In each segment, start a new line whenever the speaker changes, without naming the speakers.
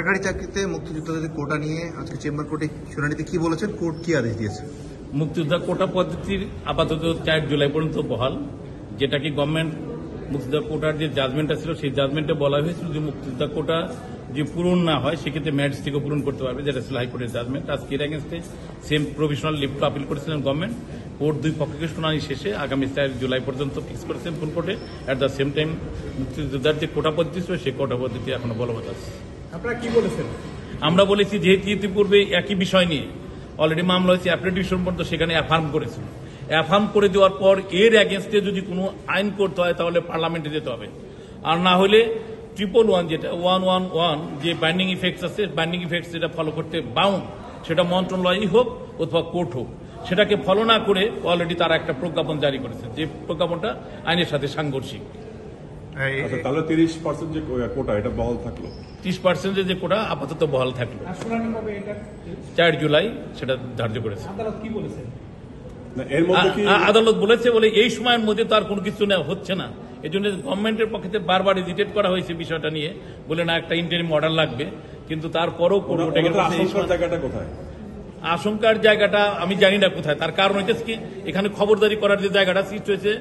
সরকারি চাকরিতে মুক্তিযোদ্ধাদের কোটা নিয়ে আজকে চেম্বার কোর্টে শুনানিতে কি বলেছেন, কোর্ট কি আদেশ দিয়েছে?
মুক্তিযোদ্ধা কোটা পদ্ধতির আপাতত 4 জুলাই পর্যন্ত বহাল, যেটা কি গভর্নমেন্ট মুক্তিযোদ্ধা কোটার যে জাজমেন্টটা ছিল সেই জাজমেন্টে বলা হয়েছিল যে মুক্তিযোদ্ধা কোটা যে পূরণ না হয় সেক্ষেত্রে ম্যাজিস্ট্রেটও পূরণ করতে পারবে, যেটা ছিল হাইকোর্টের জাজমেন্ট। আজকে এর এগেন্স্টে সেম প্রভিশনাল লিফট আপিল করেছিলেন গভর্নমেন্ট। কোর্ট দুই পক্ষকে শুনানি শেষে আগামী 4 জুলাই পর্যন্ত ফিক্স করেছেন ফুল কোর্টে। অ্যাট দ্য সেম টাইম মুক্তিযোদ্ধার যে কোটা পদ্ধতি ছিল সেই কোটা পদ্ধতি এখনো বলবৎ আছে।
আপনারা কি বলেছেন?
আমরা বলেছি যেহেতু ইতিপূর্বে একই বিষয় নিয়ে অলরেডি মামলা হয়েছে অ্যাপিলেট ডিভিশন পর্যন্ত, সেখানে অ্যাফার্ম করেছিল। অ্যাফার্ম করে দেওয়ার পর এর এগেন্স্টে যদি কোনো আইন করতে হয় তাহলে পার্লামেন্টে যেতে হবে, আর না হলে 111 যেটা 111 যে বাইন্ডিং ইফেক্টস আছে, বাইন্ডিং ইফেক্টস যেটা ফলো করতে বাউন্ড, সেটা মন্ত্রণালয়ই হোক অথবা কোর্ট হোক, সেটাকে ফলো না করে অলরেডি তারা একটা প্রজ্ঞাপন জারি করেছে, যে প্রজ্ঞাপনটা আইনের সাথে সাংঘর্ষিক।
আচ্ছা, তাহলে 30% যে কোটা এটা বহাল থাকলো,
30% যে কোটা আপাতত বহাল থাকলো।
আর শুনানি হবে এটা
4 জুলাই সেটা ধার্য করেছে।
আদালত কি বলেছেন?
না এর মধ্যে কি
আদালত বলেছে বলে এই সময়ের মধ্যে তো আর কোনো কিছু হচ্ছে না, এই জন্য গভর্নমেন্টের পক্ষে বারবার হেজিটেট করা হয়েছে বিষয়টা নিয়ে, বলে না একটা ইন্টারিম অর্ডার লাগবে, কিন্তু তারপরও
আশঙ্কার জায়গাটা কোথায়?
আশঙ্কার জায়গাটা আমি জানি না কোথায়। তার কারণ হচ্ছে কি, এখানে খবরদারি করার যে জায়গাটা সৃষ্টি হয়েছে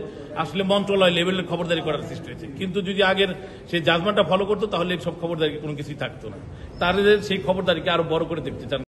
আসলে মন্ত্রণালয় লেভেলের খবরদারি করার সৃষ্টি হয়েছে, কিন্তু যদি আগের সেই জাজমেন্টটা ফলো করতো তাহলে সব খবরদারি কোনো কিছুই থাকতো না। তাদের সেই খবরদারিকে আরো বড় করে দেখতে চান